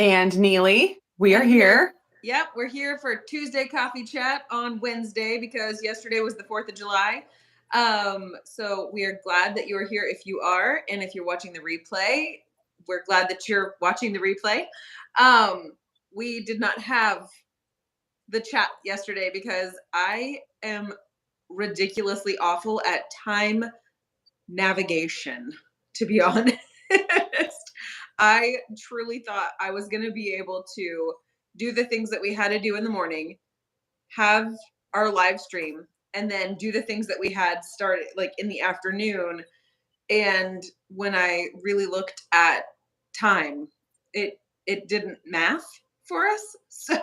And Nili, we are here. Yep, we're here for Tuesday coffee chat on Wednesday because yesterday was the 4th of July. So we are glad that you are here if you are, and if you're watching the replay, we're glad that you're watching the replay. We did not have the chat yesterday because I am ridiculously awful at time navigation, to be honest. I truly thought I was going to be able to do the things that we had to do in the morning, have our live stream, and then do the things that we had started like in the afternoon. And when I really looked at time, it didn't math for us. So,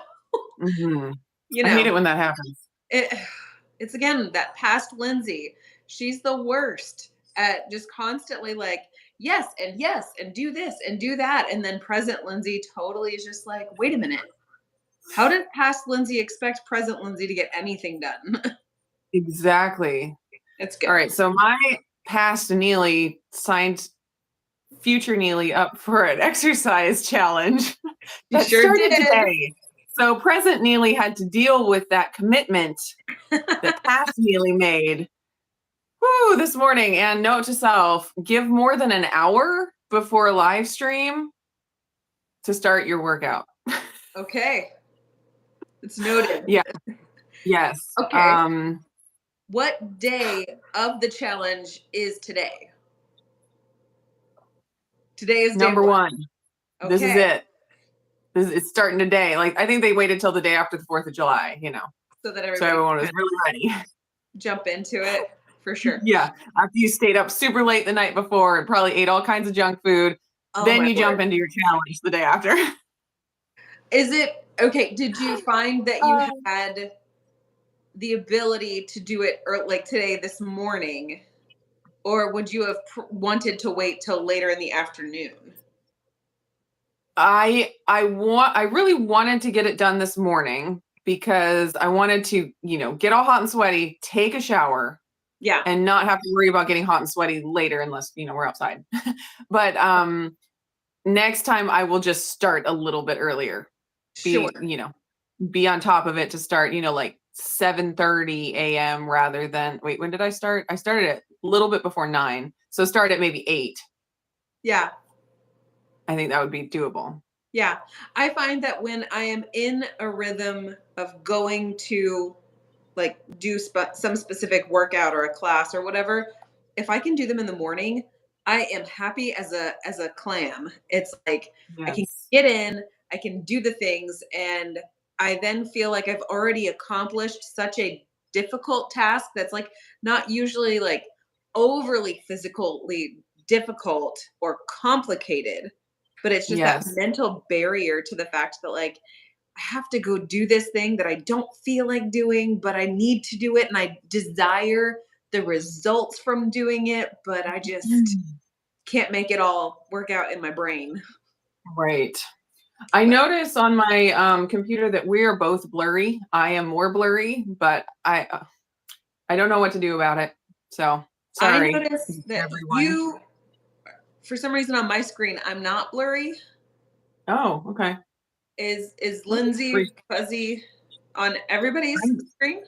Mm-hmm. you I hate know, it when that happens. it's again that past Lindsey. She's the worst at just constantly like, yes, and do this and do that. And then present Lindsey totally is just like, wait a minute. How did past Lindsey expect present Lindsey to get anything done? Exactly. It's good. All right. So my past Nili signed future Nili up for an exercise challenge that sure started did. today. So present Nili had to deal with that commitment that past Nili made this morning. And note to self, give more than an hour before a live stream to start your workout. Okay. It's noted. Yeah. Yes. Okay. What day of the challenge is today? Today is number day one. Okay. This is it. It's starting today. Like, I think they waited till the day after the 4th of July, So that everyone was really ready. Jump into it for sure. Yeah. After you stayed up super late the night before and probably ate all kinds of junk food, then you jump into your challenge the day after. Is it okay? Did you find that you had the ability to do it like today, this morning, or would you have wanted to wait till later in the afternoon? I really wanted to get it done this morning because I wanted to, get all hot and sweaty, take a shower. Yeah. And not have to worry about getting hot and sweaty later unless, we're outside. But next time I will just start a little bit earlier. Sure. Be on top of it to start, like 7:30 a.m. rather than when did I start? I started at a little bit before 9. So start at maybe 8. Yeah. I think that would be doable. Yeah. I find that when I am in a rhythm of going to like do some specific workout or a class or whatever, if I can do them in the morning, I am happy as a clam. It's like I can get in, I can do the things, and I then feel like I've already accomplished such a difficult task that's like not usually like overly physically difficult or complicated, but it's just that mental barrier to the fact that like I have to go do this thing that I don't feel like doing, but I need to do it. And I desire the results from doing it, but I just can't make it all work out in my brain. Right. I notice on my computer that we are both blurry. I am more blurry, but I don't know what to do about it. So sorry. I noticed that everyone. For some reason on my screen, I'm not blurry. Oh, okay. Is Lindsey fuzzy on everybody's screen?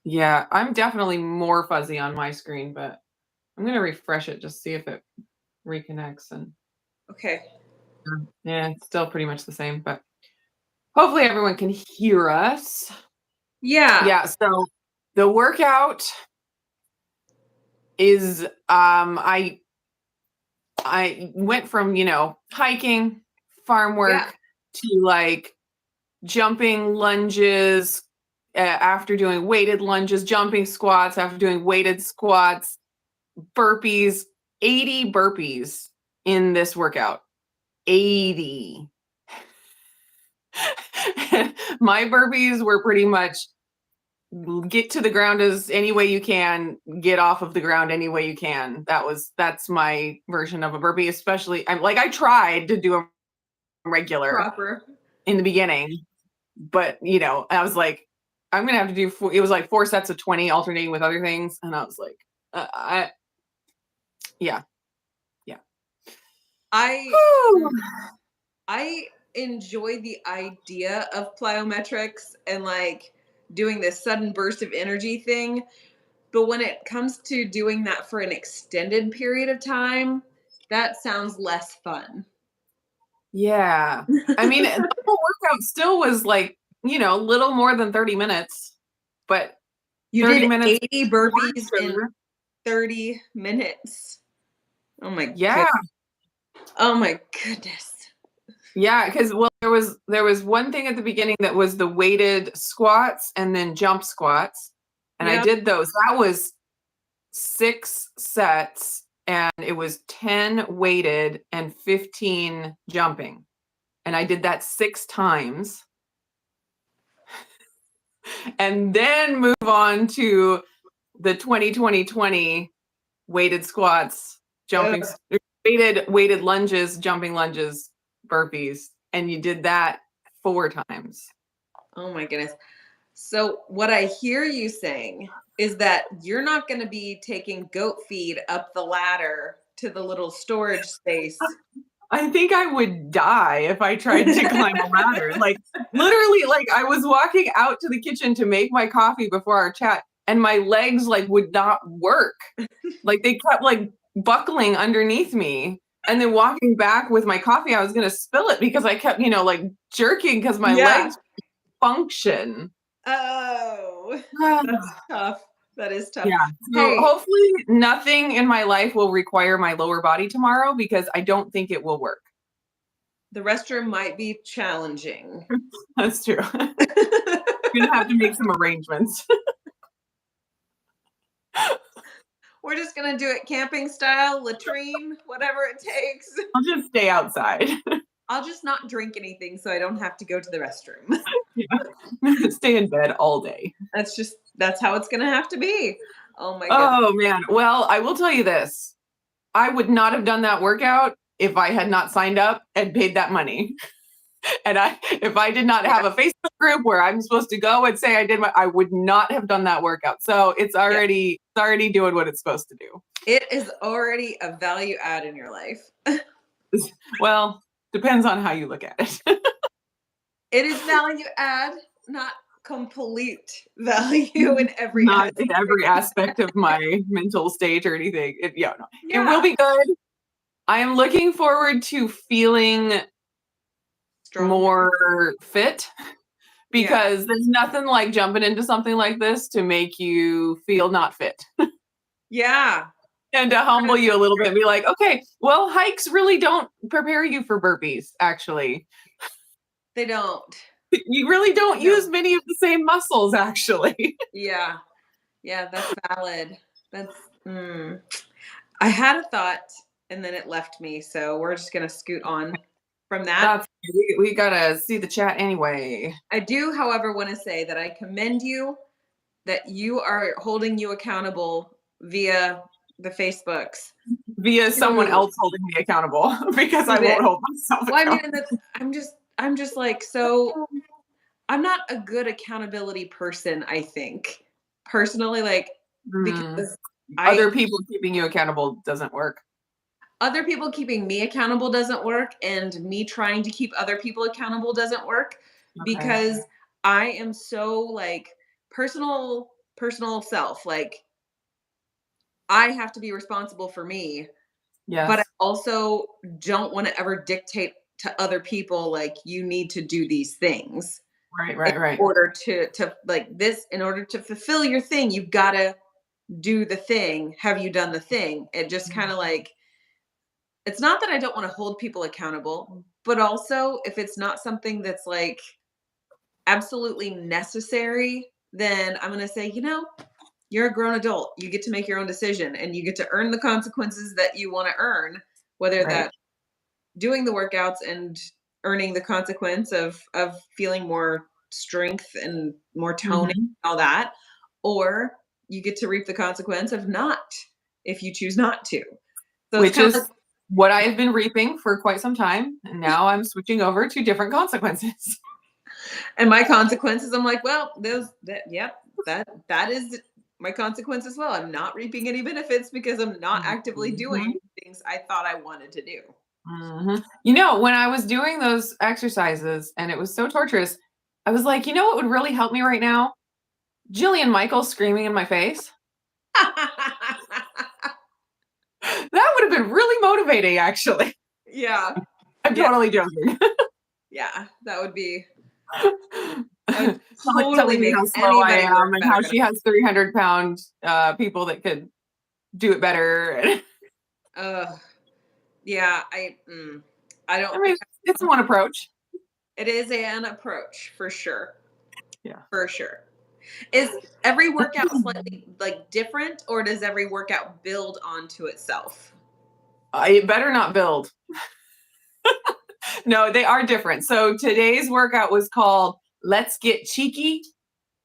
Yeah, I'm definitely more fuzzy on my screen, but I'm going to refresh it, just see if it reconnects. And okay. Yeah, it's still pretty much the same, but hopefully everyone can hear us. Yeah. Yeah, so the workout is I went from, hiking, farm work to like jumping lunges after doing weighted lunges, jumping squats after doing weighted squats, burpees, 80 burpees in this workout. 80. My burpees were pretty much get to the ground as any way you can, get off of the ground any way you can. That's my version of a burpee, especially I tried to do a regular proper in the beginning, but I was like, I'm gonna have to do it was like 4 sets of 20 alternating with other things, and I was like, yeah. I enjoy the idea of plyometrics and like doing this sudden burst of energy thing. But when it comes to doing that for an extended period of time, that sounds less fun. Yeah. I mean, the whole workout still was like, a little more than 30 minutes, but You 30 did minutes 80 burpees in shorter. 30 minutes. Oh my Yeah. Oh my goodness. Yeah, because there was one thing at the beginning that was the weighted squats and then jump squats. And I Yep. did those. That was 6 sets and it was 10 weighted and 15 jumping. And I did that 6 times. And then move on to the 20-20-20 weighted squats, jumping, weighted lunges, jumping lunges, burpees. And you did that 4 times. Oh my goodness. So what I hear you saying is that you're not going to be taking goat feed up the ladder to the little storage space. I think I would die if I tried to climb a ladder. Like literally, like I was walking out to the kitchen to make my coffee before our chat and my legs like would not work. Like they kept like buckling underneath me. And then walking back with my coffee, I was going to spill it because I kept, like jerking because my legs function. Oh, that's tough. That is tough. Yeah. So hopefully nothing in my life will require my lower body tomorrow because I don't think it will work. The restroom might be challenging. That's true. I'm going to have to make some arrangements. We're just going to do it camping style, latrine, whatever it takes. I'll just stay outside. I'll just not drink anything so I don't have to go to the restroom. Yeah. Stay in bed all day. That's how it's going to have to be. Oh my goodness. God. Oh man. Well, I will tell you this. I would not have done that workout if I had not signed up and paid that money. And if I did not have a Facebook group where I'm supposed to go and say I would not have done that workout. So it's already doing what it's supposed to do. It is already a value add in your life. Well, depends on how you look at it. It is value add, not complete value in every aspect of my mental state or anything. It will be good. I am looking forward to feeling more fit because there's nothing like jumping into something like this to make you feel not fit. Yeah. And to humble you a little bit, be like, okay, well, hikes really don't prepare you for burpees, actually. They don't. You really don't use many of the same muscles, actually. Yeah. Yeah, that's valid. I had a thought and then it left me. So we're just going to scoot on from that. We got to see the chat anyway. I do, however, want to say that I commend you that you are holding you accountable via the Facebooks. Via someone else holding me accountable because I won't hold myself accountable. I mean, I'm just like, so I'm not a good accountability person, I think. Personally, like, because other people keeping you accountable doesn't work. Other people keeping me accountable doesn't work, and me trying to keep other people accountable doesn't work because I am so like personal self. Like, I have to be responsible for me. Yes. But I also don't want to ever dictate to other people, like, you need to do these things. Right. In order to like this, in order to fulfill your thing, you've got to do the thing. Have you done the thing? It just kind of like, it's not that I don't want to hold people accountable, but also if it's not something that's like absolutely necessary, then I'm going to say, you're a grown adult. You get to make your own decision and you get to earn the consequences that you want to earn, whether that's doing the workouts and earning the consequence of feeling more strength and more toning and all that, or you get to reap the consequence of not, if you choose not to. So which is what I have been reaping for quite some time. And now I'm switching over to different consequences. And my consequences, I'm like, well, that is my consequence as well. I'm not reaping any benefits because I'm not actively doing things I thought I wanted to do. You know, when I was doing those exercises and it was so torturous, I was like, you know what would really help me right now? Jillian Michaels screaming in my face. That would have been really motivating, actually. Yeah. I'm Yeah. totally joking. Yeah, that would be Telling totally me make how slow I anybody am work and better. how she has 300-pound people that could do it better. Yeah, I I don't mean, think it's one approach. it is an approach for sure. Yeah. For sure. Is every workout slightly like different, or does every workout build onto itself? It better not build. No, they are different. So today's workout was called Let's Get Cheeky,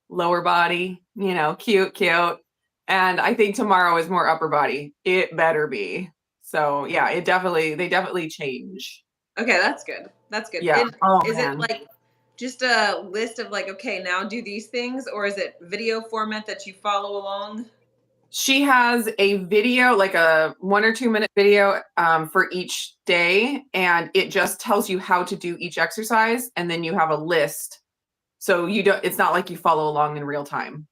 lower body, you know, cute, cute. And I think tomorrow is more upper body. It better be. So yeah, they definitely change. Okay, that's good. That's good. Yeah. And Oh is it man. like just a list of like, okay, now do these things, or is it video format that you follow along? She has a video, like a 1 or 2 minute video for each day, and it just tells you how to do each exercise, and then you have a list. So you don't, it's not like you follow along in real time.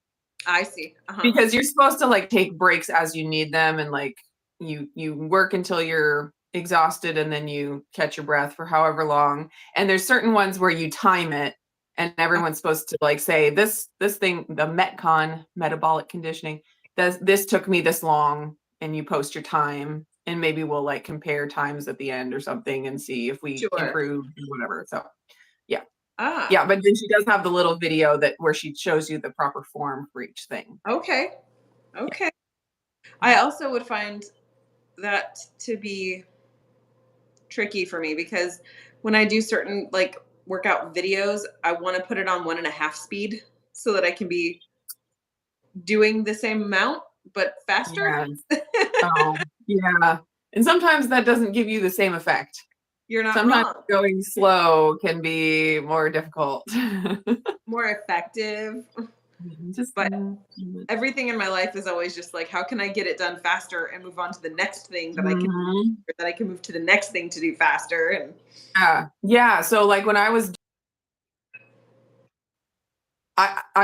I see. Uh-huh. Because you're supposed to like take breaks as you need them, and like you work until you're exhausted and then you catch your breath for however long. And there's certain ones where you time it, and everyone's supposed to like say this thing, the metcon, metabolic conditioning, this took me this long, and you post your time, and maybe we'll like compare times at the end or something and see if we Sure. improved or whatever. So yeah. Ah, Yeah, but then she does have the little video that where she shows you the proper form for each thing. okay. Okay. I also would find that to be tricky for me because when I do certain like workout videos, I want to put it on 1.5 speed so that I can be doing the same amount but faster. Yes. Oh, yeah. And sometimes that doesn't give you the same effect. You're not Sometimes wrong. going slow can be more difficult. More effective. Just But everything in my life is always just like, how can I get it done faster and move on to the next thing Mhm. that I can move to the next thing to do faster? And Yeah. Yeah. So like when I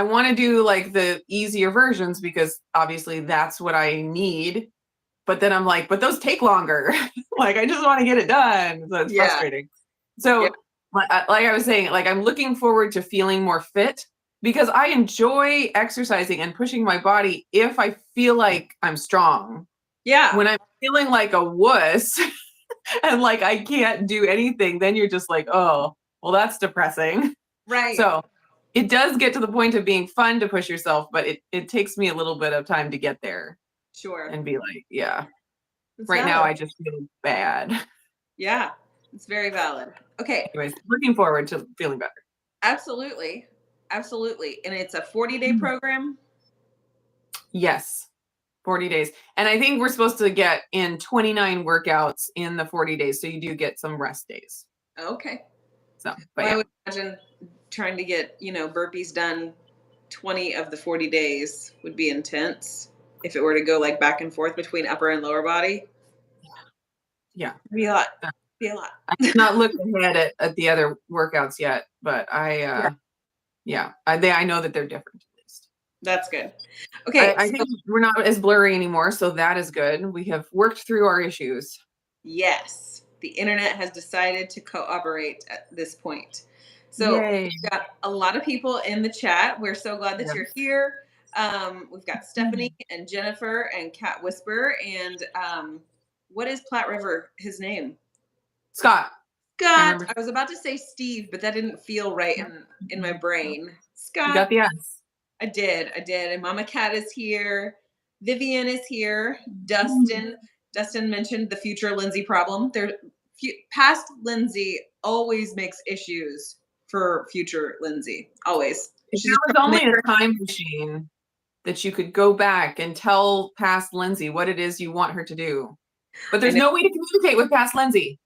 want to do like the easier versions because obviously that's what I need. But then I'm like, but those take longer. Like I just want to get it done. So it's yeah, frustrating. yeah, So like I was saying, like I'm looking forward to feeling more fit because I enjoy exercising and pushing my body if I feel like I'm strong. yeah, When I'm feeling like a wuss and like I can't do anything, then you're just like, oh, well, that's depressing. right. So it does get to the point of being fun to push yourself, but it takes me a little bit of time to get there Sure. and be like, yeah, It's right now valid. I just feel bad. Yeah, it's very valid. Okay, Anyways, looking forward to feeling better. absolutely. Absolutely. And it's a 40-day program. Yes, 40 days. And I think we're supposed to get in 29 workouts in the 40 days. So you do get some rest days. Okay. So, but Well, I yeah. would imagine trying to get, burpees done 20 of the 40 days would be intense if it were to go like back and forth between upper and lower body. Yeah. Be a lot. Be a lot. I did not look ahead at the other workouts yet, but Yeah, I know that they're different at least. that's good. Okay, I so think we're not as blurry anymore, so that is good. We have worked through our issues. yes, the internet has decided to cooperate at this point. So Yay. we've got a lot of people in the chat. We're so glad that Yeah. you're here. We've got Stephanie and Jennifer and Cat Whisper and what is Platte River? His name? Scott. Scott. I was about to say Steve, but that didn't feel right in my brain. You got Scott. the S. I did. And Mama Cat is here. Vivian is here. Dustin. Dustin mentioned the future Lindsey problem. Past Lindsey always makes issues for future Lindsey. Always. If She's there was only a time machine that you could go back and tell past Lindsay what it is you want her to do. But there's no way to communicate with past Lindsay.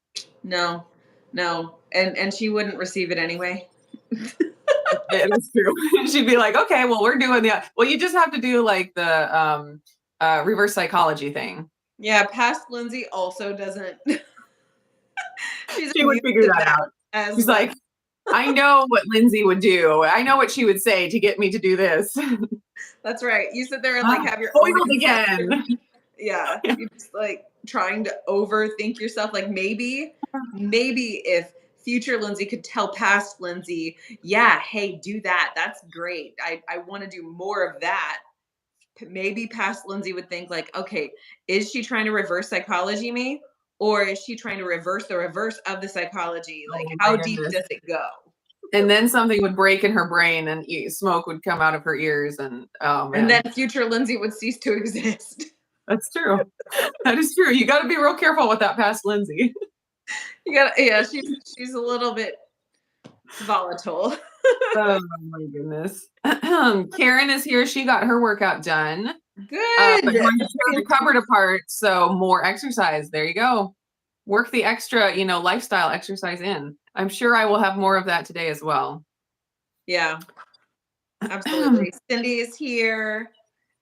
No. And she wouldn't receive it anyway. That's true. She'd be like, okay, well, we're doing you just have to do like the reverse psychology thing. Yeah, past Lindsay also doesn't She would figure that out. She's like, I know what Lindsey would do. I know what she would say to get me to do this. That's right. You sit there and like have your foiled again. Yeah. You're just like trying to overthink yourself. Like maybe if future Lindsey could tell past Lindsey, yeah, hey, do that. That's great. I want to do more of that. Maybe past Lindsey would think like, okay, is she trying to reverse psychology me? Or is she trying to reverse the reverse of the psychology? Like, how deep does it go? And then something would break in her brain and smoke would come out of her ears. And oh man. And then future Lindsey would cease to exist. That's true. That is true. You got to be real careful with that past Lindsey. Yeah, she's a little bit volatile. Oh my goodness. Karen is here. She got her workout done. Good. But going to tear the cupboard apart, so more exercise. There you go. Work the extra, lifestyle exercise in. I'm sure I will have more of that today as well. Yeah, absolutely. Cindy is here.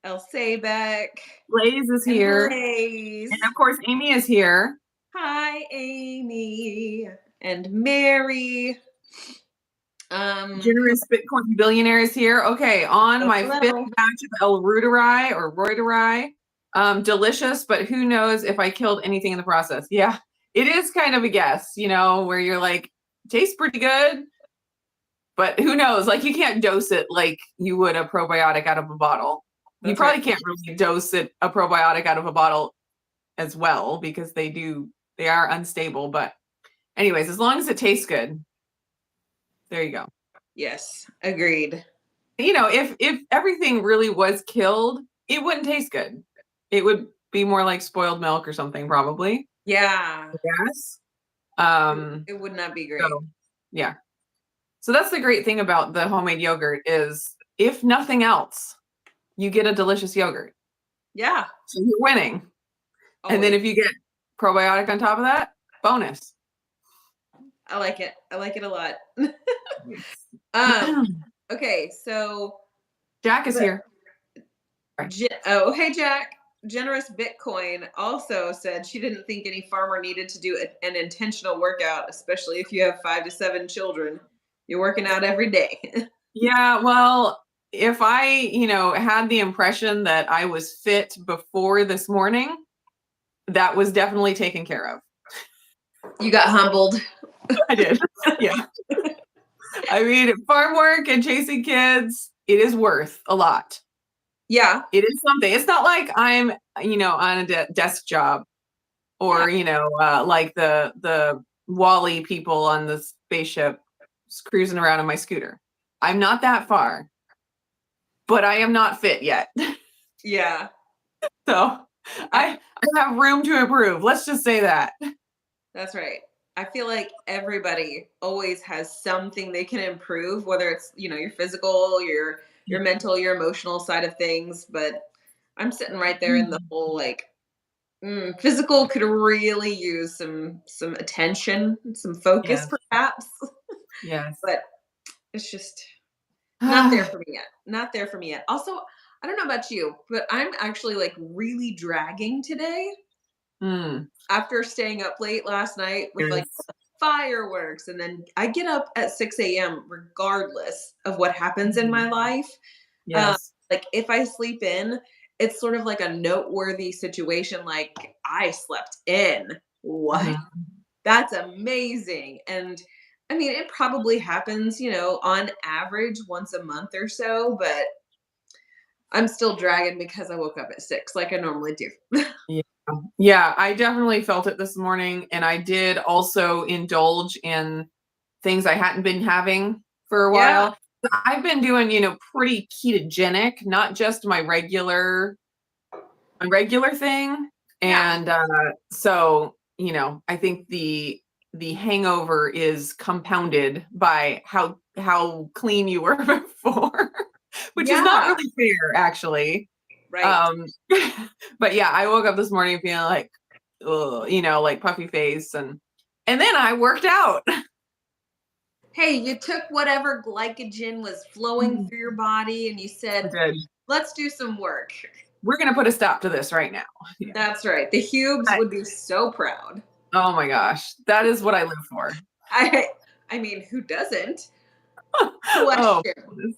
Elsabeck. Blaze is here. Blaze. And of course, Amy is here. Hi, Amy. And Mary. Generous Bitcoin billionaire is here. Okay, on my fifth batch of El Ruderai or Roiderai. Delicious, but who knows if I killed anything in the process. Yeah, it is kind of a guess, where you're like, tastes pretty good, but who knows? Like, you can't dose it like you would a probiotic out of a bottle. That's you probably can't really dose a probiotic out of a bottle as well because they are unstable. But anyways, as long as it tastes good, there you go. Yes, agreed. If everything really was killed, it wouldn't taste good. It would be more like spoiled milk or something, probably. Yeah. Yes. It would not be great. Yeah. So that's the great thing about the homemade yogurt is, if nothing else, you get a delicious yogurt. Yeah. So you're winning. Always. And then if you get probiotic on top of that, bonus. I like it. I like it a lot. Okay, so Jack is here. Hey Jack. Generous Bitcoin also said she didn't think any farmer needed to do an intentional workout, especially if you have 5 to 7 children. You're working out every day. Yeah, well, if I, had the impression that I was fit before this morning, that was definitely taken care of. You got humbled. I did. Yeah. I mean, farm work and chasing kids, it is worth a lot. Yeah. It is something. It's not like I'm, on a desk job or, like the Wall-E people on the spaceship cruising around on my scooter. I'm not that far, but I am not fit yet. Yeah. So I have room to improve. Let's just say that. That's right. I feel like everybody always has something they can improve, whether it's, your physical, your mental, your emotional side of things. But I'm sitting right there in the whole physical could really use some attention, some focus, perhaps. Yes. But it's just not there for me yet. Not there for me yet. Also, I don't know about you, but I'm actually really dragging today. After staying up late last night with fireworks, and then I get up at 6 a.m. regardless of what happens in my life. Yes. If I sleep in, it's sort of like a noteworthy situation. Like, I slept in. What? Mm-hmm. That's amazing. And I mean, it probably happens, on average once a month or so, but I'm still dragging because I woke up at 6 like I normally do. Yeah, I definitely felt it this morning. And I did also indulge in things I hadn't been having for a while. I've been doing, pretty ketogenic, not just my regular thing. And so, I think the hangover is compounded by how clean you were before, which is not really fair, actually. Right. But yeah, I woke up this morning feeling like, like puffy face, and then I worked out. Hey, you took whatever glycogen was flowing through your body and you said, let's do some work. We're going to put a stop to this right now. Yeah. That's right. The Hubes would be so proud. Oh my gosh. That is what I live for. I mean, who doesn't? Oh, Question.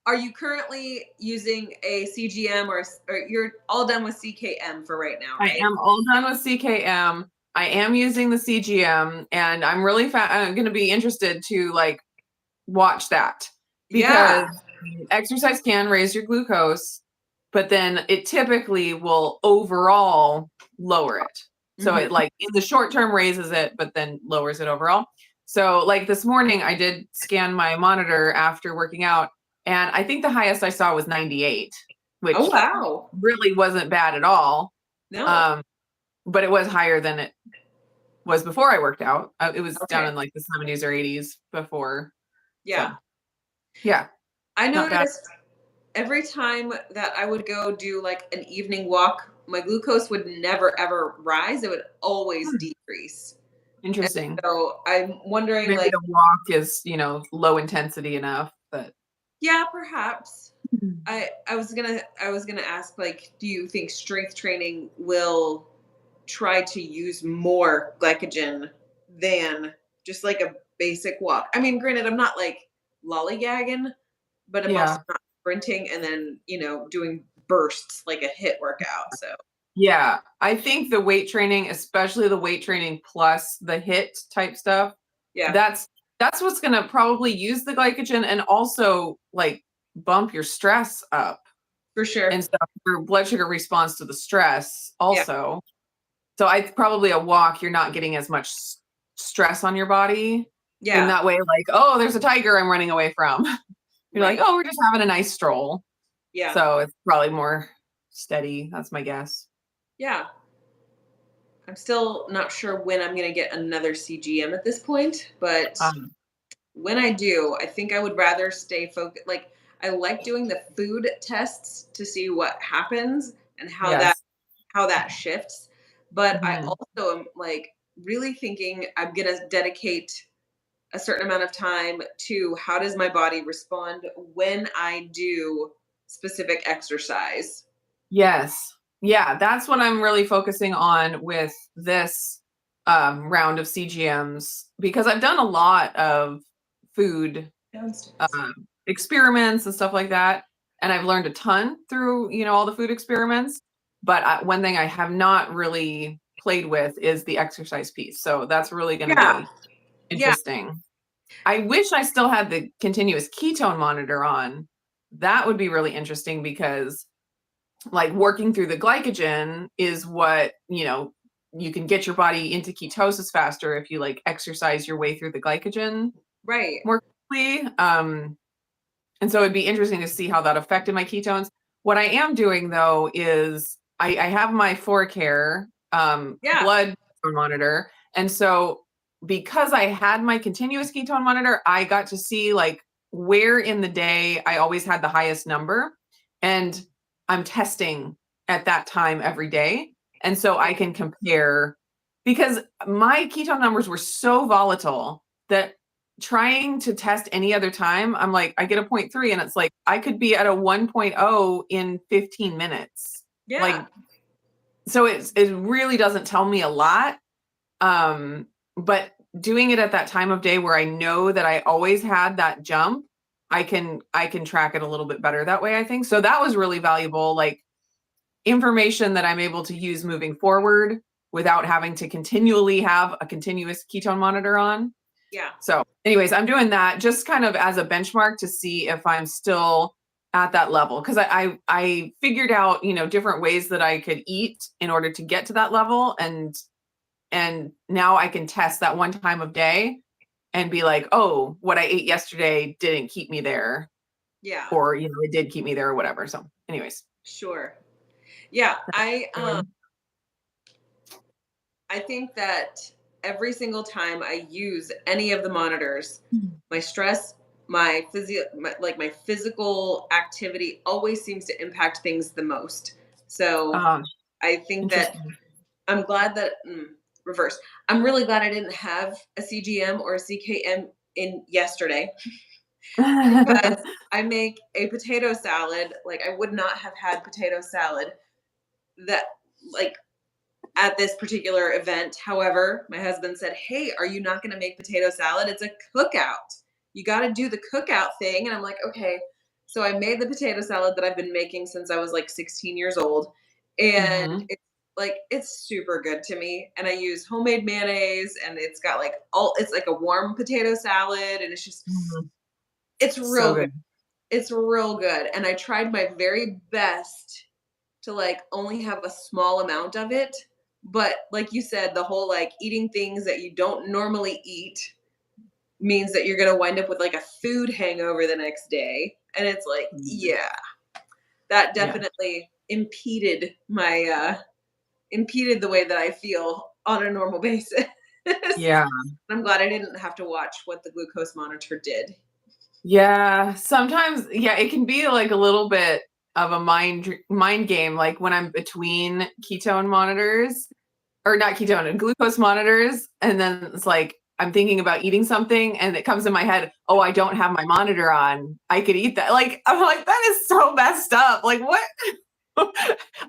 Are you currently using a CGM or you're all done with CKM for right now, I right? am all done with CKM. I am using the CGM, and I'm really I'm going to be interested to like watch that because Yeah. exercise can raise your glucose, but then it typically will overall lower it. So Mhm. it like in the short term raises it, but then lowers it overall. So like this morning, I did scan my monitor after working out, and I think the highest I saw was 98, Oh, which wow. really wasn't bad at all. No. Um, but it was higher than it was before I worked out. It was down Okay. in like the 70s or 80s before. Yeah. So yeah, I not bad. noticed every time that I would go do like an evening walk, my glucose would never ever rise. It would always Hmm, decrease. And interesting. so I'm wondering Maybe like, the walk is, low intensity enough, but yeah, perhaps. Mhm. I was gonna ask like, do you think strength training will try to use more glycogen than just like a basic walk? I mean, granted, I'm not like lollygagging, but I'm also Yeah. not sprinting and then, doing bursts like a hit workout. So Yeah. I think the weight training, especially the weight training plus the hit type stuff, yeah, that's that's what's gonna probably use the glycogen and also like bump your stress up for sure. and stuff. Your blood sugar responds to the stress Yeah, also. So I probably a walk, you're not getting as much stress on your body in yeah, that way, like, oh, there's a tiger I'm running away from. You're like, right. oh, we're just having a nice stroll. Yeah, So it's probably more steady. That's my guess. yeah. I'm still not sure when I'm going to get another CGM at this point, but Um, when I do, I think I would rather stay focused. Like, I like doing the food tests to see what happens and yes. how that shifts. But I Mhm. also am like really thinking I'm going to dedicate a certain amount of time to how does my body respond when I do specific exercise. Yes. Yeah, that's what I'm really focusing on with this round of CGMs because I've done a lot of food Downstairs. experiments and stuff like that. And I've learned a ton through, all the food experiments. But one thing I have not really played with is the exercise piece. So that's really going to Yeah. be Yeah. interesting. I wish I still had the continuous ketone monitor on. That would be really interesting because like working through the glycogen is what, you can get your body into ketosis faster if you like exercise your way through the glycogen Right. more quickly. And so it'd be interesting to see how that affected my ketones. What I am doing though is I have my ForCare Yeah. blood monitor. And so because I had my continuous ketone monitor, I got to see like where in the day I always had the highest number. And I'm testing at that time every day. And so I can compare because my ketone numbers were so volatile that trying to test any other time, I'm like, I get a zero point 0.3 and it's like I could be at a 1.0 in 15 minutes. Yeah. Like, so it really doesn't tell me a lot. But doing it at that time of day where I know that I always had that jump, I can track it a little bit better that way, I think. So that was really valuable, like information that I'm able to use moving forward without having to continually have a continuous ketone monitor on. Yeah. So, anyways, I'm doing that just kind of as a benchmark to see if I'm still at that level because I figured out different ways that I could eat in order to get to that level, and now I can test that one time of day and be like, oh, what I ate yesterday didn't keep me there, Yeah. or it did keep me there or whatever. So, anyways, Sure. Yeah. um, I think that every single time I use any of the monitors, my stress, my physical activity always seems to impact things the most. So um, I think that interesting. I'm glad that reverse. I'm really glad I didn't have a CGM or a CKM in yesterday because I make a potato salad. Like I would not have had potato salad that like at this particular event. However, my husband said, "Hey, are you not going to make potato salad? It's a cookout. You got to do the cookout thing." And I'm like, "Okay." So I made the potato salad that I've been making since I was like 16 years old. And Mhm. it's super good to me. And I use homemade mayonnaise, and it's got like it's like a warm potato salad, and Mhm. it's So real good. good. It's real good. And I tried my very best to like only have a small amount of it. But like you said, the whole like eating things that you don't normally eat means that you're going to wind up with like a food hangover the next day. And it's like, Mhm. yeah, that Yeah. definitely impeded the way that I feel on a normal basis. Yeah. I'm glad I didn't have to watch what the glucose monitor did. Yeah. Sometimes, yeah, it can be like a little bit of a mind game. Like when I'm between ketone monitors, or not ketone, glucose monitors, and then it's like I'm thinking about eating something, and it comes in my head, oh, I don't have my monitor on. I could eat that. Like I'm like, that is so messed up. Like what?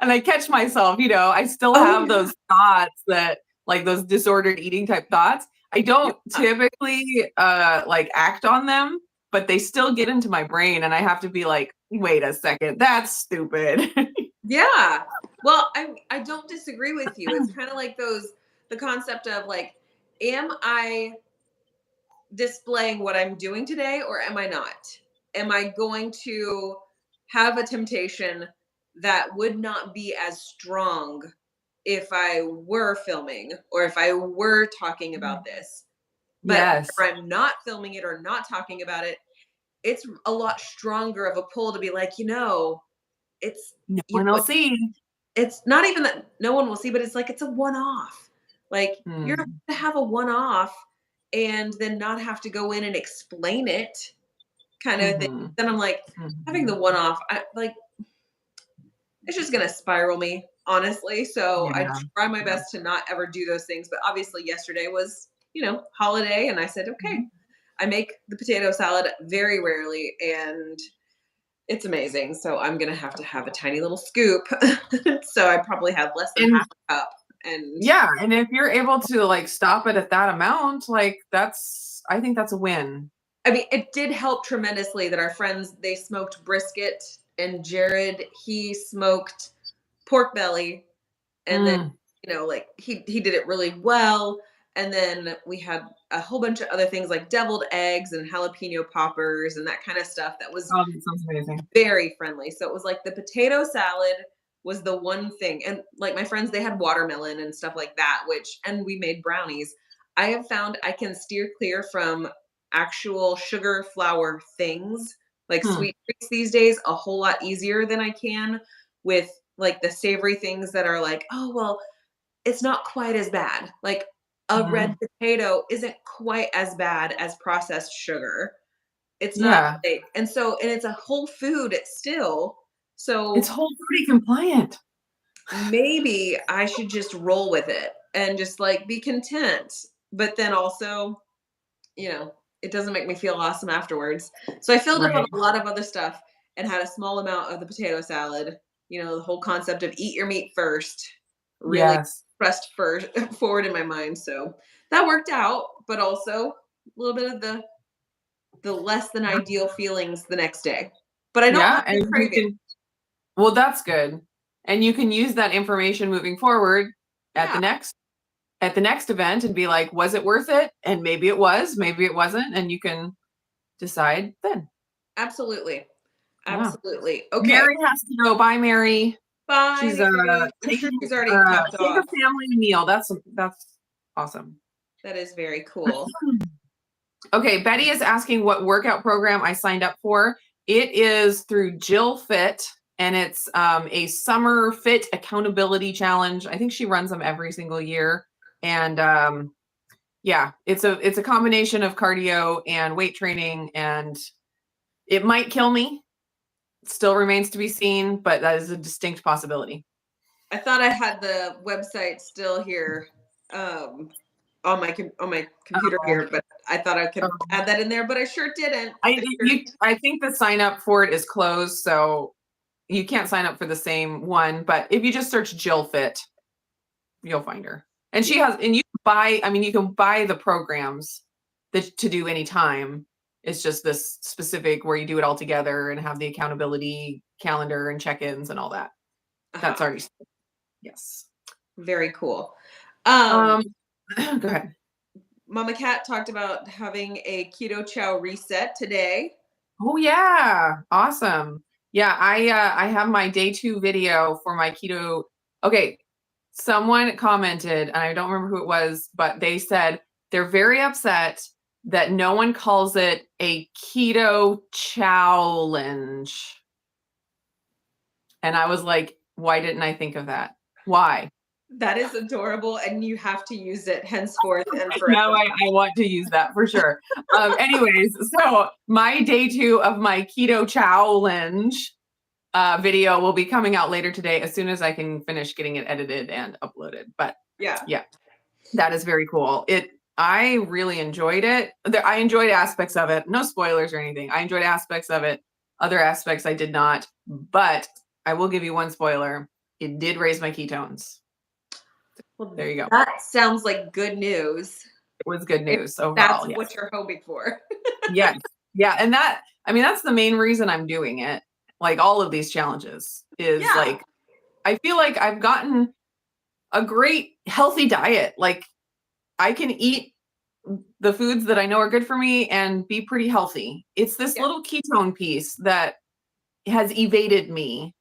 And I catch myself, I still Oh, have yeah. those thoughts that like those disordered eating type thoughts. I don't Yeah. typically like act on them, but they still get into my brain and I have to be like, wait a second, that's stupid. Yeah. Well, I don't disagree with you. It's kind of like the concept of like, am I displaying what I'm doing today or am I not? Am I going to have a temptation that would not be as strong if I were filming or if I were talking about this? But Yes. whenever I'm not filming it or not talking about it, it's a lot stronger of a pull to be like, it's No you one know, will see. it's not even that no one will see, but it's like it's a one-off. Like you're Mm, to have a one-off and then not have to go in and explain it kind of thing. mhm, Then I'm like, having the mhm. one-off, it's just gonna spiral me, honestly. So I Yeah. try my Yeah. best to not ever do those things. But obviously yesterday was, holiday, and I said, okay, Mhm. I make the potato salad very rarely, and it's amazing. So I'm gonna have to have a tiny little scoop. So I probably have less than And half a cup. And yeah, and if you're able to like stop it at that amount, like I think that's a win. I mean, it did help tremendously that our friends they smoked brisket, and Jared he smoked pork belly, and then Mm. like he did it really well. And then we had a whole bunch of other things like deviled eggs and jalapeno poppers and that kind of stuff that was Oh, that sounds amazing. very friendly. So it was like the potato salad was the one thing. And like my friends, they had watermelon and stuff like that, and we made brownies. I have found I can steer clear from actual sugar flour things like Hmm. sweet treats these days a whole lot easier than I can with like the savory things that are like, oh, well, it's not quite as bad. Like a red Mhm. potato isn't quite as bad as processed sugar. It's not Yeah. like, and it's a whole food still. It's So Whole Foodie compliant. maybe I should just roll with it and just like be content. But then also, it doesn't make me feel awesome afterwards. So I filled up on Right. a lot of other stuff and had a small amount of the potato salad. The whole concept of eat your meat first really Yes. pressed first forward in my mind. So that worked out, but also a little bit of the less than ideal feelings the next day. But I don't Yeah, have and any you cravings. can well, that's good. And you can use that information moving forward at the Yeah, next at the next event and be like, was it worth it? And maybe it was, maybe it wasn't, and you can decide then. absolutely. Yeah. Absolutely. Okay. Mary has to go. Bye, Mary. Bye, She's Mary. I'm sure taking she's already popped taking off. a family meal. That's awesome. That is very cool. Okay, Betty is asking what workout program I signed up for. It is through Jill Fit, and it's a summer fit accountability challenge. I think she runs them every single year, and yeah, it's a combination of cardio and weight training, and it might kill me. It still remains to be seen, but that is a distinct possibility. I thought I had the website still here on my computer Oh, here, but I thought I could oh. add that in there, but I sure didn't. I I think the sign up for it is closed, so you can't sign up for the same one. But if you just search Jill Fit, you'll find her. And she has, and you can buy the programs that to do anytime. It's just this specific where you do it all together and have the accountability calendar and check-ins and all that. That's already, yes. Very cool. Go ahead. Mama Cat talked about having a keto chow reset today. Oh yeah. Awesome. Yeah. I have my day 2 video for my keto. Okay. Someone commented, and I don't remember who it was, but they said they're very upset that no one calls it a keto challenge. And I was like, why didn't I think of that? Why? That is adorable, and you have to use it henceforth and forever. No, I want to use that for sure. Anyways, so my day 2 of my keto challenge video will be coming out later today as soon as I can finish getting it edited and uploaded. But yeah, that is very cool. I really enjoyed it. I enjoyed aspects of it. No spoilers or anything. I enjoyed aspects of it. Other aspects I did not. But I will give you one spoiler. It did raise my ketones. Well, there you go. That sounds like good news. It was good news overall. That's what you're hoping for. Yes. Yeah. And that's the main reason I'm doing it. Like all of these challenges is like, I feel like I've gotten a great healthy diet. Like I can eat the foods that I know are good for me and be pretty healthy. It's this little ketone piece that has evaded me,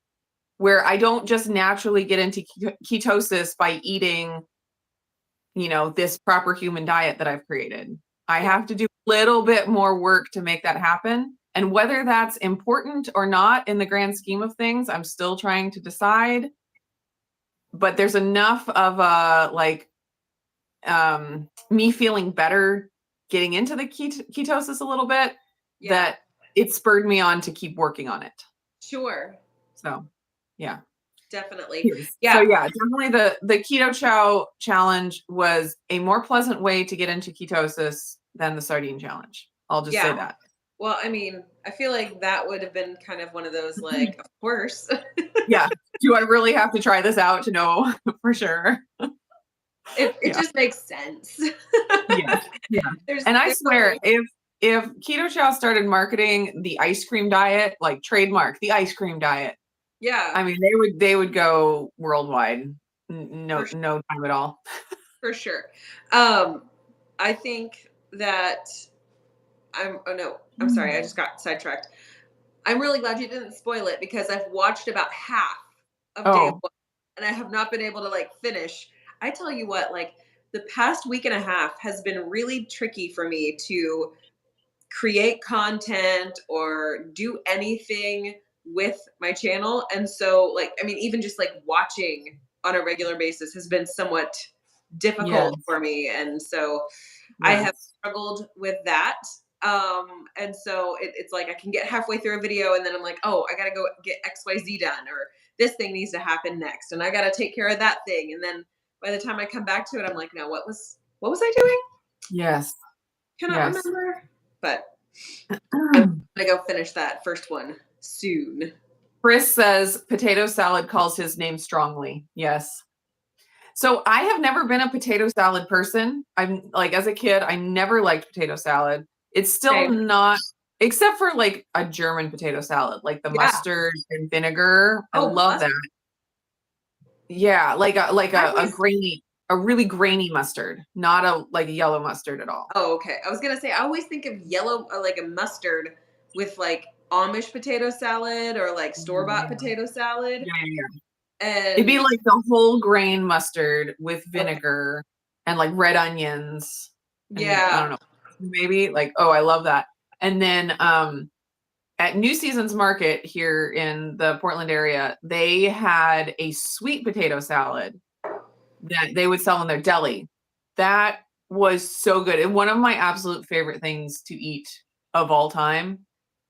where I don't just naturally get into ketosis by eating, this proper human diet that I've created. I have to do a little bit more work to make that happen. And whether that's important or not in the grand scheme of things, I'm still trying to decide. But there's enough of me feeling better getting into the ketosis a little bit that it spurred me on to keep working on it. Sure. So, yeah. Definitely. Yeah. So definitely the keto chow challenge was a more pleasant way to get into ketosis than the sardine challenge. I'll just say that. Well, I mean, I feel like that would have been kind of one of those, like, of course. Yeah. Do I really have to try this out to know for sure? It just makes sense. Yeah. And I swear, if Keto Chow started marketing the ice cream diet, like trademark the ice cream diet, I mean, they would go worldwide. No time at all. For sure. I think that I'm sorry, I just got sidetracked. I'm really glad you didn't spoil it because I've watched about half of day 1 and I have not been able to finish. I tell you what, the past week and a half has been really tricky for me to create content or do anything with my channel. And so even just watching on a regular basis has been somewhat difficult for me. And so I have struggled with that. And so it's like I can get halfway through a video and then I'm like, oh, I got to go get XYZ done, or this thing needs to happen next. And I got to take care of that thing. And then by the time I come back to it, I'm like, no, what was I doing? Yes. Cannot remember, but I'm going to go finish that first one soon. Chris says potato salad calls his name strongly. Yes. So I have never been a potato salad person. I'm as a kid, I never liked potato salad. It's still not, except for a German potato salad, the mustard and vinegar. I love that. Yeah, a really grainy mustard, not a yellow mustard at all. Oh, okay. I was gonna say I always think of yellow, like a mustard with Amish potato salad or store-bought potato salad. Yeah. And it'd be the whole grain mustard with vinegar and red onions. And, I don't know. Maybe I love that. And then at New Seasons Market here in the Portland area, they had a sweet potato salad that they would sell in their deli. That was so good. And one of my absolute favorite things to eat of all time.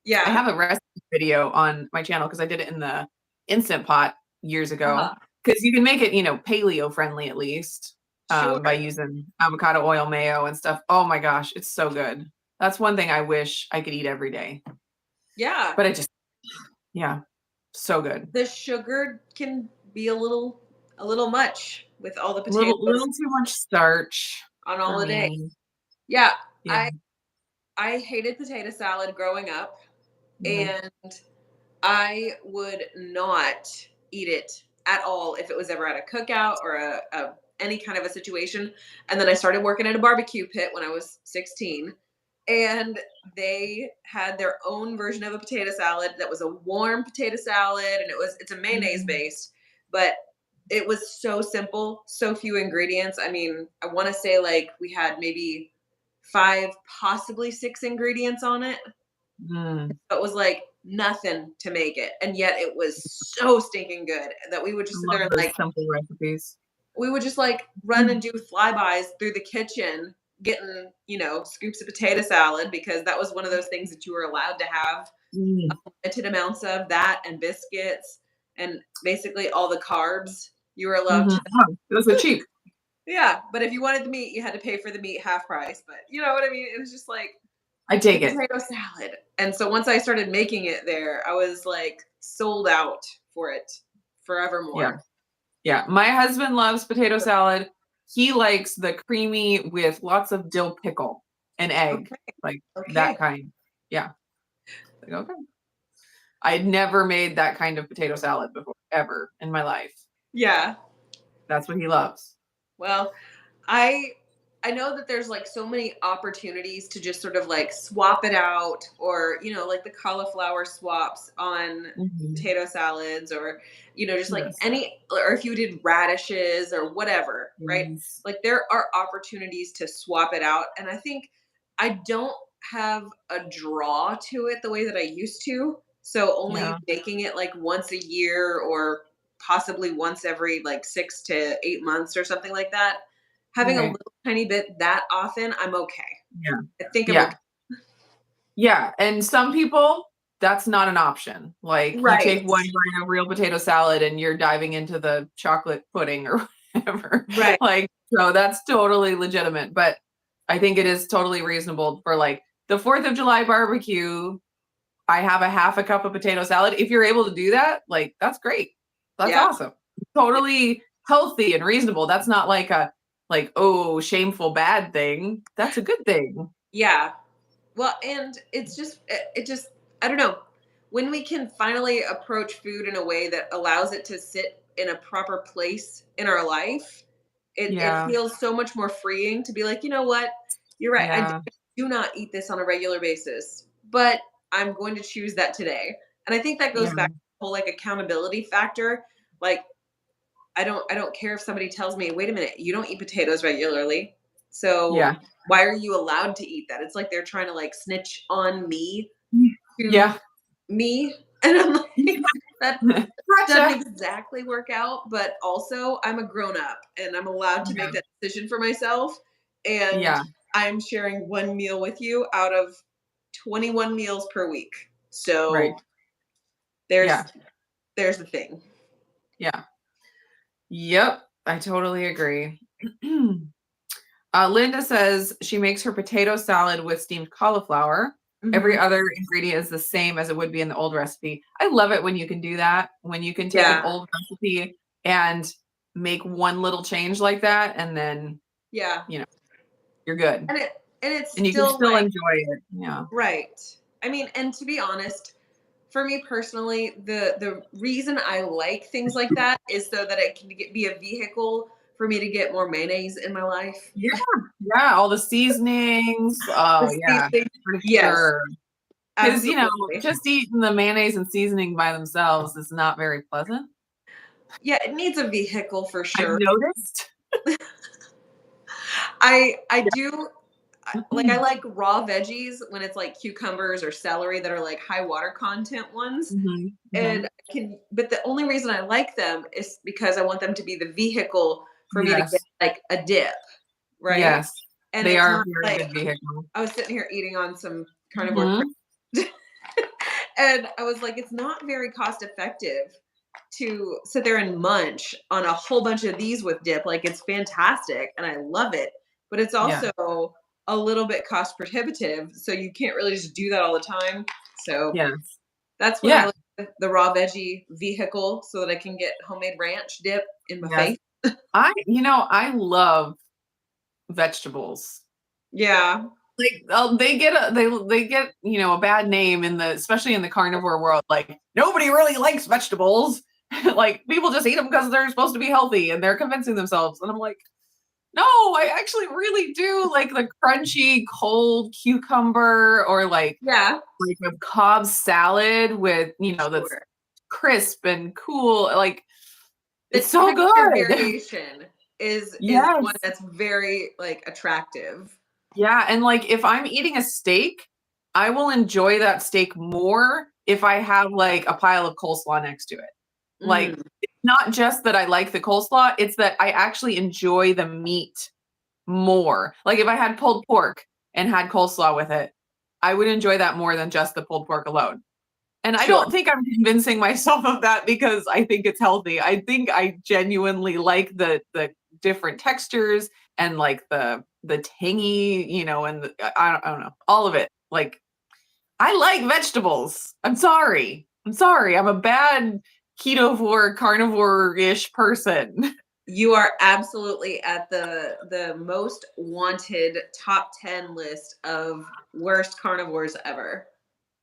Yeah. I have a recipe video on my channel because I did it in the Instant Pot years ago. Because you can make it, paleo friendly at least. By using avocado oil, mayo and stuff. Oh my gosh, it's so good. That's one thing I wish I could eat every day. Yeah. But so good. The sugar can be a little much with all the potatoes Little too much starch on all for the day. me. Yeah, Yeah. I hated potato salad growing up, Yeah. and I would not eat it at all if it was ever at a cookout or a any kind of a situation. And then I started working at a barbecue pit when I was 16, and they had their own version of a potato salad that was a warm potato salad, and it's a mayonnaise Mm. based, but it was so simple, so few ingredients. I mean, I want to say like we had maybe 5, possibly 6 ingredients on it. Mm. It was like nothing to make it, and yet it was so stinking good that we would I just sit love there and those like simple recipes. we would just like run and do flybys through the kitchen, getting scoops of potato salad because that was one of those things that you were allowed to have Mm. limited amounts of that, and biscuits, and basically all the carbs you were allowed Mhm. to. Oh, those are cheap. Yeah, but if you wanted the meat, you had to pay for the meat half price. But you know what I mean? It was just like I the take it. potato salad. And so once I started making it there, I was like sold out for it Yeah. forevermore. Yeah. My husband loves potato salad. He likes the creamy with lots of dill pickle and egg, Okay. like that Okay. kind. Yeah. Like, okay. I'd never made that kind of potato salad before, ever in my life. Yeah. That's what he loves. Well, I I know that there's like so many opportunities to just sort of like swap it out, or like the cauliflower swaps on Mhm. potato salads, or just like Yes. any, or if you did radishes or whatever, right? Yes. Like there are opportunities to swap it out, and I think I don't have a draw to it the way that I used to. So only Yeah. making it like once a year, or possibly once every like 6 to 8 months or something like that. Having a Right. little tiny bit that often, I'm okay. Yeah. I think I'm Yeah. okay. Yeah. And some people, that's not an option. Like you take Right. one bite of real potato salad and you're diving into the chocolate pudding or whatever. Right. Like, so that's totally legitimate. But I think it is totally reasonable for like the 4th of July barbecue. I have a half a cup of potato salad. If you're able to do that, like that's great. That's Yeah. awesome. Totally healthy and reasonable. That's not like a like, oh, shameful bad thing. That's a good thing. Yeah. Well, and it's just it just I don't know. When we can finally approach food in a way that allows it to sit in a proper place in our life, it Yeah. feels so much more freeing to be like, you know what? You're right. Yeah. Do not eat this on a regular basis, but I'm going to choose that today. And I think that goes Yeah. back to the whole like accountability factor. Like I don't care if somebody tells me, wait a minute, you don't eat potatoes regularly. So Yeah. why are you allowed to eat that? It's like they're trying to like snitch on me to Yeah. me. And I'm like, that doesn't Gotcha. exactly work out, but also I'm a grown up and I'm allowed to Yeah. make that decision for myself. And Yeah. I'm sharing one meal with you out of 21 meals per week. Right. So there's Yeah. there's the thing. Yeah. Yep. I totally agree. Linda says she makes her potato salad with steamed cauliflower. Every Mhm. other ingredient is the same as it would be in the old recipe. I love it when you can do that, when you can take an Yeah. old recipe and make one little change like that, and then, Yeah. you know, you're good. And it's And you can still still like enjoy it. Yeah. right. I mean, and to be honest, for me personally, the reason I like things like that is so that it can be a vehicle for me to get more mayonnaise in my life. Yeah. Yeah. All the seasonings. Oh, These yeah. things, For yes, sure. Because, absolutely. just eating the mayonnaise and seasoning by themselves is not very pleasant. Yeah, it needs a vehicle for I've sure. noticed. I Yeah. do like I like raw veggies when it's like cucumbers or celery that are like high water content ones. Mhm, And mhm. but the only reason I like them is because I want them to be the vehicle for me to get Yes, like a dip, right? yes. And They it's are a not very like good vehicle. I was sitting here eating on some carnivore Mhm. and I was like, it's not very cost effective to sit there and munch on a whole bunch of these with dip. Like it's fantastic and I love it, but it's Yeah, also a little bit cost prohibitive. So you can't really just do that all the time. So yes. that's when I Yeah, like the raw veggie vehicle so that I can get homemade ranch dip in my yes. face. I love vegetables. Yeah. Like, they get a bad name especially in the carnivore world. Like, nobody really likes vegetables. Like, people just eat them because they're supposed to be healthy and they're convincing themselves. And I'm like, no, I actually really do like the crunchy cold cucumber, or Yeah. like a Cobb salad with, that's Sure. crisp and cool. Like, The it's so texture good. variation is one Yes. that's very like attractive. Yeah, and like if I'm eating a steak, I will enjoy that steak more if I have like a pile of coleslaw next to it. Like, Mm, it's not just that I like the coleslaw, it's that I actually enjoy the meat more. Like, if I had pulled pork and had coleslaw with it, I would enjoy that more than just the pulled pork alone. And I sure. don't think I'm convincing myself of that because I think it's healthy. I think I genuinely like the different textures and like the tangy, and I don't know, all of it. Like, I like vegetables. I'm sorry. I'm a bad ketovore, carnivore-ish person. You are absolutely at the most wanted top 10 list of worst carnivores ever.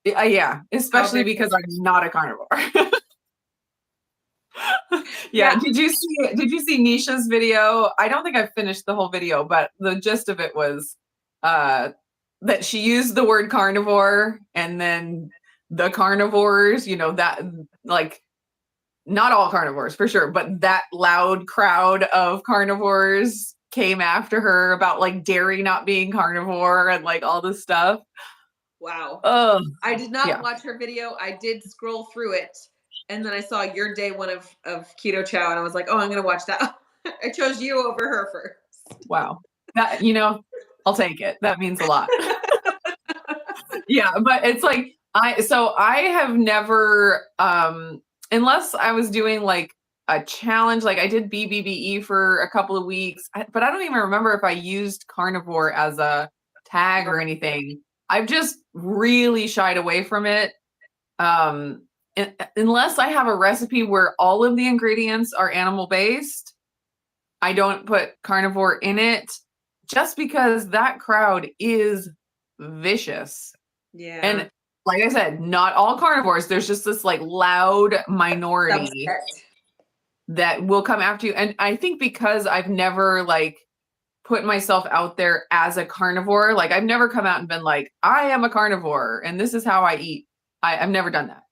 Yeah, How especially very because I'm not a carnivore. yeah. Yeah, did you see Nisha's video? I don't think I've finished the whole video, but the gist of it was uh that she used the word carnivore, and then the carnivores, that, like, not all carnivores for sure, but that loud crowd of carnivores came after her about like dairy not being carnivore and like all this stuff. Wow. Oh, I did not yeah. watch her video. I did scroll through it, and then I saw your day one of keto chow, and I was like, oh, I'm gonna watch that. I chose you over her first. Wow. That, I'll take it. That means a lot. Yeah, but it's like I have never, unless I was doing like a challenge, like I did BBBE for a couple of weeks, but I don't even remember if I used carnivore as a tag or anything. I've just really shied away from it. Unless I have a recipe where all of the ingredients are animal based, I don't put carnivore in it, just because that crowd is vicious. Yeah. And like I said, not all carnivores. There's just this like loud minority Subset. that will come after you. And I think because I've never like put myself out there as a carnivore, like I've never come out and been like, I am a carnivore and this is how I eat. I've never done that.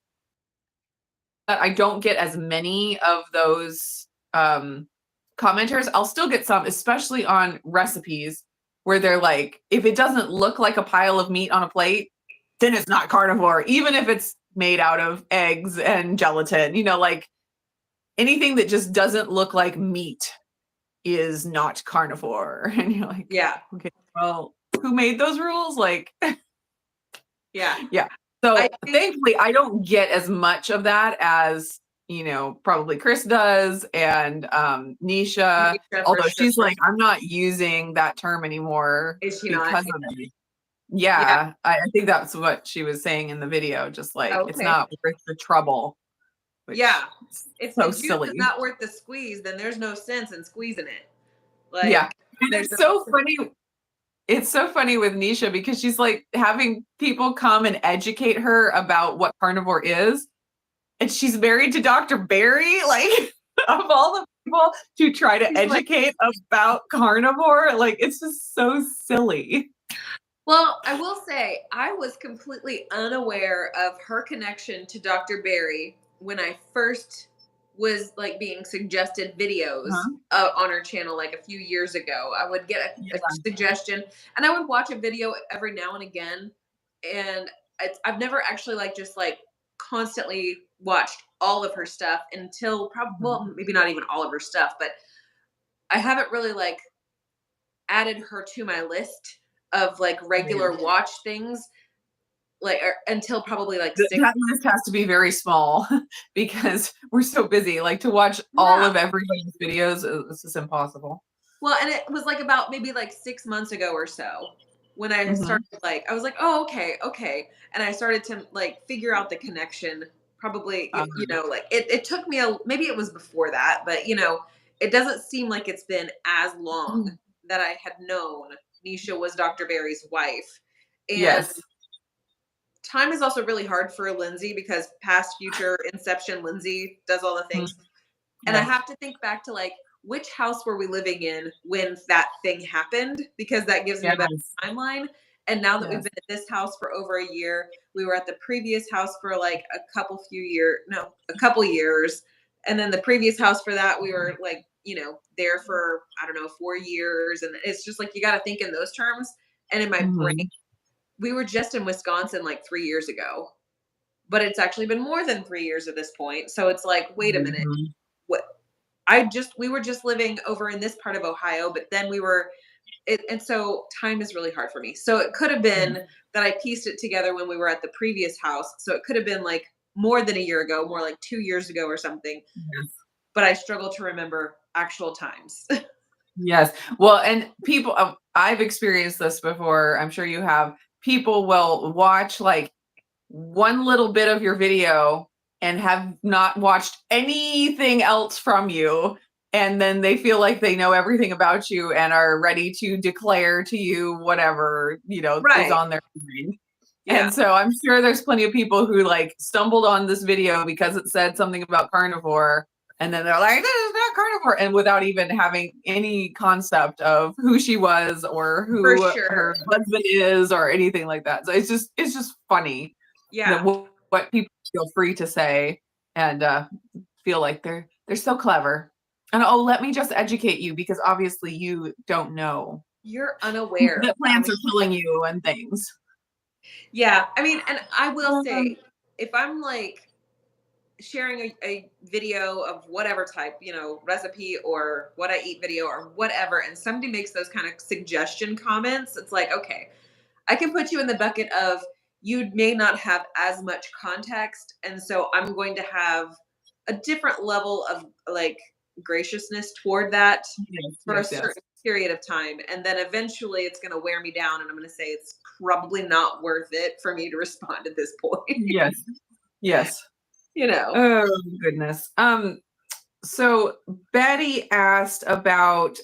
But I don't get as many of those commenters. I'll still get some, especially on recipes where they're like, if it doesn't look like a pile of meat on a plate, then it's not carnivore, even if it's made out of eggs and gelatin. Like, anything that just doesn't look like meat is not carnivore. And you're like, Yeah. okay, well, who made those rules? Like, Yeah. yeah. So I think thankfully, I don't get as much of that as, probably Chris does, and Nisha, Misha for although sure. she's like, I'm not using that term anymore Is she not? because of me. Yeah. Yeah, I think that's what she was saying in the video. Just like, it's Okay. not worth the trouble, Yeah. which is If the so juice is silly. not worth the squeeze, then there's no sense in squeezing it. Yeah. Like And there's it's no so funny. It's so funny with Nisha because she's like having people come and educate her about what carnivore is. And she's married to Dr. Barry, like, of all the people to try to she's like, educate about carnivore. Like, it's just so silly. well, I will say I was completely unaware of her connection to Dr. Barry when I first was like being suggested videos Huh? on her channel like a few years ago. I would get a Yeah. suggestion and I would watch a video every now and again. And I've never actually like just like constantly watched all of her stuff until probably, Mhm. well, maybe not even all of her stuff, but I haven't really like added her to my list of like regular Same. watch things like until probably like six. That list has to be very small because we're so busy. Like, to watch all Yeah. of everybody's videos, it's just impossible. Well, and it was like about maybe like 6 months ago or so when I Hmm. started like I was like, oh, okay, okay. And I started to like figure out the connection. Probably, Um, like it took me maybe it was before that, but it doesn't seem like it's been as long that I had known Nisha was Dr. Barry's wife. And Yes. time is also really hard for Lindsey because past, future, inception, Lindsey does all the things. And I Yes. have to think back to like, which house were we living in when that thing happened? Because that gives me a better timeline. And now that we've been at this house for over a year, we were at the previous house for like a couple years. And then the previous house for that, we were like, there for, I don't know, 4 years. And it's just like, you got to think in those terms. And in my brain, we were just in Wisconsin like 3 years ago, but it's actually been more than 3 years at this point. So it's like, wait a minute, what? We were just living over in this part of Ohio, but then and so time is really hard for me. So it could have been that I pieced it together when we were at the previous house. So it could have been like more than a year ago, more like 2 years ago or something. Yes. But I struggle to remember actual times. Yes. Well, and people, I've experienced this before. I'm sure you have. People will watch like one little bit of your video and have not watched anything else from you. And then they feel like they know everything about you and are ready to declare to you whatever, is on their mind. Yeah. And so I'm sure there's plenty of people who like stumbled on this video because it said something about carnivore. And then they're like, this is not carnivore. And without even having any concept of who she was or who her husband is or anything like that. So it's just funny. Yeah. What people feel free to say and feel like they're so clever. And let me just educate you because obviously you don't know. You're unaware that plants are killing you and things. Yeah. I mean, and I will say, if I'm like sharing a video of whatever type, recipe or what I eat video or whatever, and somebody makes those kind of suggestion comments, it's like, okay, I can put you in the bucket of you may not have as much context. And so I'm going to have a different level of like graciousness toward that for a certain period of time. And then eventually it's going to wear me down. And I'm going to say it's probably not worth it for me to respond at this point. Yes. Yes. Oh goodness. So Betty asked about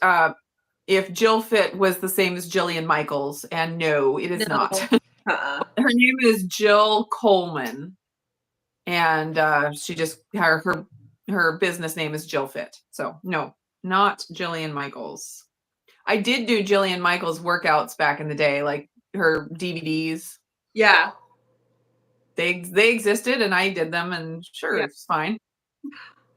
if Jill Fit was the same as Jillian Michaels, and no, it is not. Her name is Jill Coleman, and she just her business name is Jill Fit. So no, not Jillian Michaels. I did do Jillian Michaels workouts back in the day, like her DVDs. Yeah. They existed and I did them and sure, it's fine.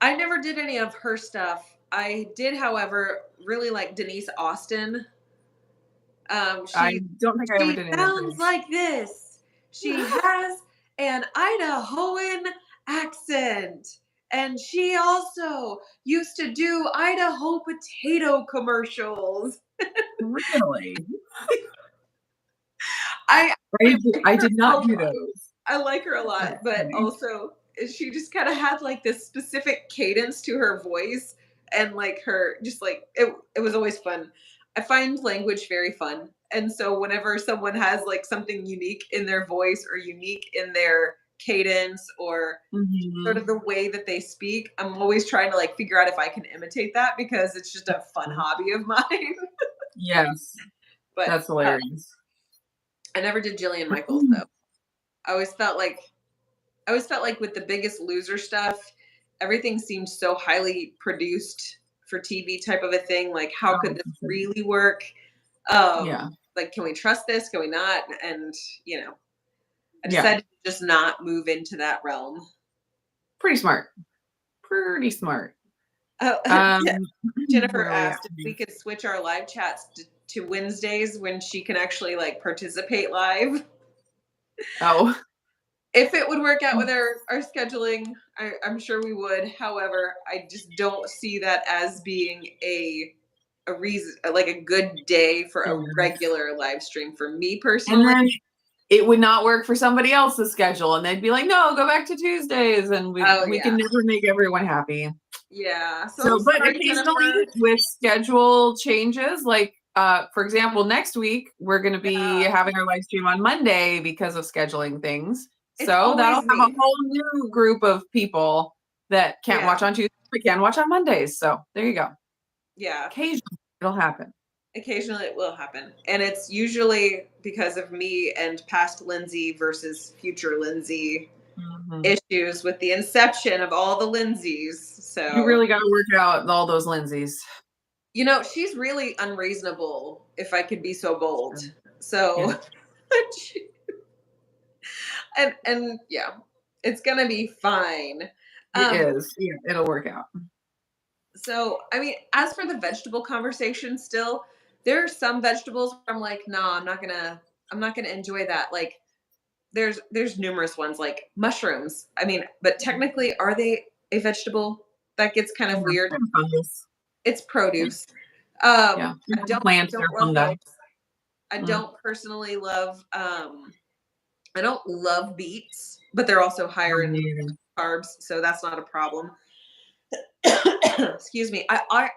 I never did any of her stuff. I did, however, really like Denise Austin. I don't think I ever did any. Sounds like this. She has an Idahoan accent. And she also used to do Idaho potato commercials. Really? I did not do those. I like her a lot, but also she just kind of had like this specific cadence to her voice and like her just like it was always fun. I find language very fun. And so whenever someone has like something unique in their voice or unique in their cadence or sort of the way that they speak, I'm always trying to like figure out if I can imitate that because it's just a fun hobby of mine. Yes. But that's hilarious. I never did Jillian Michaels though. I always felt like with the Biggest Loser stuff, everything seemed so highly produced for TV type of a thing. Like, how could this really work? Like, can we trust this? Can we not? And, I decided to just not move into that realm. Pretty smart. Jennifer asked if we could switch our live chats to Wednesdays when she can actually like participate live. Oh. If it would work out with our scheduling, I'm sure we would. However, I just don't see that as being a reason, like a good day for a regular live stream for me personally. And then it would not work for somebody else's schedule, and they'd be like, "No, go back to Tuesdays," and we can never make everyone happy. Yeah. So but occasionally with schedule changes, like for example, next week we're going to be having our live stream on Monday because of scheduling things. So that'll have a whole new group of people that can't watch on Tuesdays, but can watch on Mondays. So there you go. Yeah. Occasionally it'll happen. Occasionally it will happen. And it's usually because of me and past Lindsey versus future Lindsey issues with the inception of all the Lindseys. So You really got to work out all those Lindseys. you know, she's really unreasonable, if I could be so bold. So and yeah, it's gonna be fine. It is. Yeah, it'll work out. So I mean, as for the vegetable conversation, still there are some vegetables where I'm like, no, I'm not gonna enjoy that. Like there's numerous ones like mushrooms. I mean, but technically, are they a vegetable? That gets kind of weird. It's produce. Yeah. I don't Plants don't or love fungi. those. I don't personally love I don't love beets, but they're also higher in carbs, so that's not a problem. Excuse me. I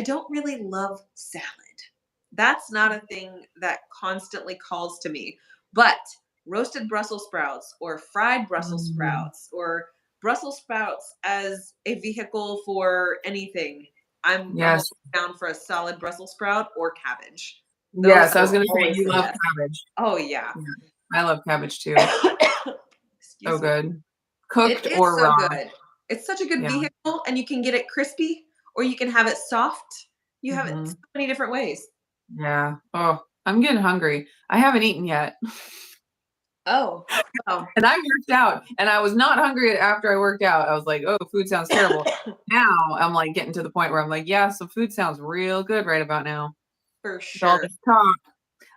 don't really love salad. That's not a thing that constantly calls to me. But roasted Brussels sprouts or fried Brussels sprouts or Brussels sprouts as a vehicle for anything. I'm down for a solid Brussels sprout or cabbage. Yes, I was going to say you love cabbage. Oh yeah. I love cabbage too. So good. Cooked It is or so raw. good. It's such a good vehicle, and you can get it crispy or you can have it soft. You have it so many different ways. Yeah. Oh, I'm getting hungry. I haven't eaten yet. Oh. And I worked out, and I was not hungry after I worked out. I was like, oh, food sounds terrible. Now I'm like getting to the point where I'm like, yeah, so food sounds real good right about now. For sure. All this talk.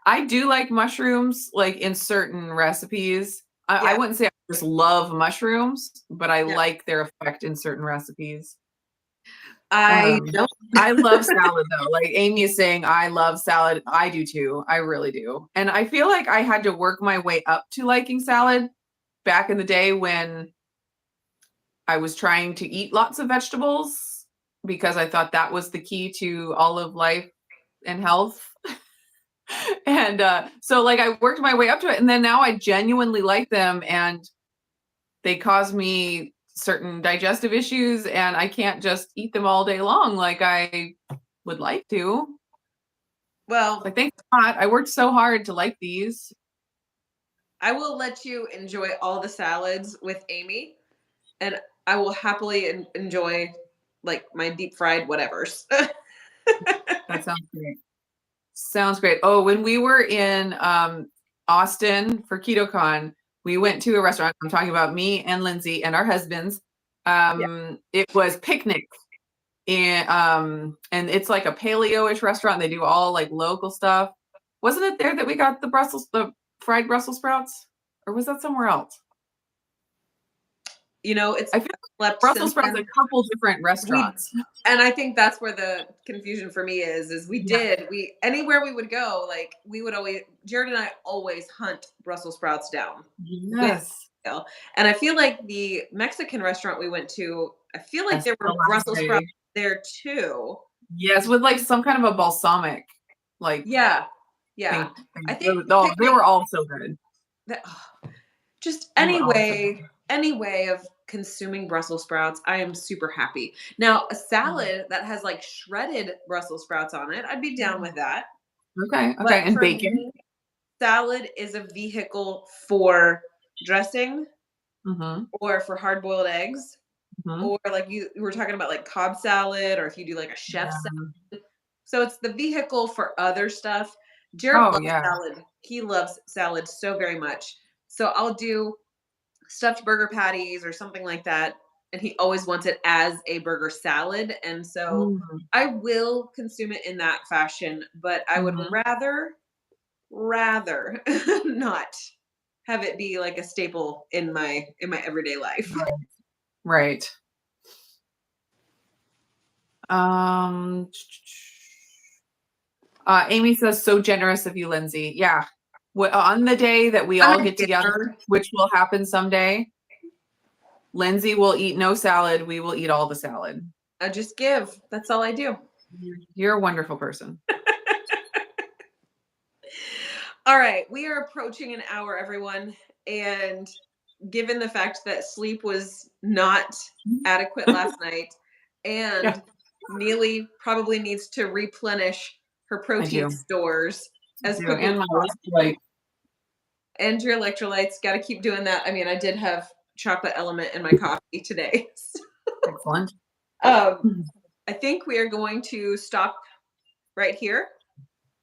I do like mushrooms, like in certain recipes. I wouldn't say I just love mushrooms, but I like their effect in certain recipes. I love salad though. Like Amy is saying, I love salad. I do too. I really do. And I feel like I had to work my way up to liking salad back in the day when I was trying to eat lots of vegetables because I thought that was the key to all of life and health. And so like I worked my way up to it, and then now I genuinely like them, and they cause me certain digestive issues, and I can't just eat them all day long like I would like to. Well, I think not. I worked so hard to like these. I will let you enjoy all the salads with Amy, and I will happily enjoy like my deep fried whatevers. That sounds great. Sounds great. Oh, when we were in Austin for KetoCon, we went to a restaurant. I'm talking about me and Lindsey and our husbands. It was Picnic. And it's like a paleo-ish restaurant. They do all like local stuff. Wasn't it there that we got the fried Brussels sprouts? Or was that somewhere else? You know, I feel like Brussels sprouts a couple different restaurants. And I think that's where the confusion for me is we anywhere we would go, like we would always, Jared and I always hunt Brussels sprouts down. Yes. And I feel like the Mexican restaurant we went to, I feel like there were Brussels sprouts there too. Yes, with like some kind of a balsamic, like yeah. I think they were all so good. Just any way of consuming Brussels sprouts, I am super happy. Now, a salad that has like shredded Brussels sprouts on it, I'd be down with that. Okay. And bacon. Salad is a vehicle for dressing or for hard-boiled eggs. Or like you were talking about like Cobb salad, or if you do like a chef salad. So it's the vehicle for other stuff. Jared loves salad. He loves salad so very much. So I'll do stuffed burger patties or something like that. And he always wants it as a burger salad. And so I will consume it in that fashion, but I would rather not have it be like a staple in my everyday life. Right. Amy says, so generous of you, Lindsey. Yeah. On the day that we all get together, which will happen someday, Lindsey will eat no salad. We will eat all the salad. I just give. That's all I do. You're a wonderful person. All right. We are approaching an hour, everyone. And given the fact that sleep was not adequate last night, and Nili probably needs to replenish her protein stores as quickly as possible. And your electrolytes, got to keep doing that. I mean, I did have chocolate element in my coffee today. Excellent. I think we are going to stop right here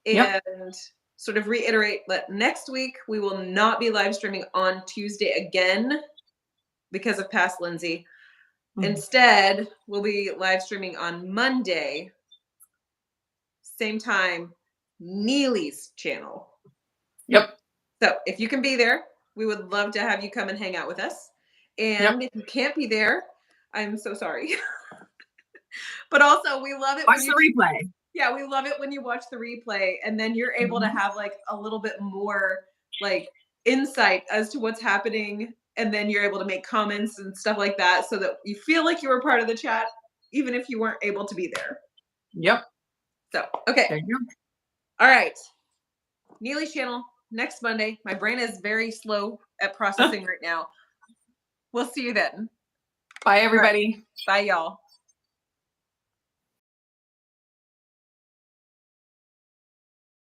and sort of reiterate that next week we will not be live streaming on Tuesday again because of past Lindsey. Instead, we'll be live streaming on Monday, same time, Nili's channel. Yep. So if you can be there, we would love to have you come and hang out with us. And if you can't be there, I'm so sorry. But also, we love it watch the replay. Yeah, we love it when you watch the replay and then you're able to have like a little bit more like insight as to what's happening. And then you're able to make comments and stuff like that so that you feel like you were part of the chat, even if you weren't able to be there. Yep. So, okay. There you go. All right. Nili's channel next Monday. My brain is very slow at processing right now. We'll see you then. Bye, everybody. Bye, y'all.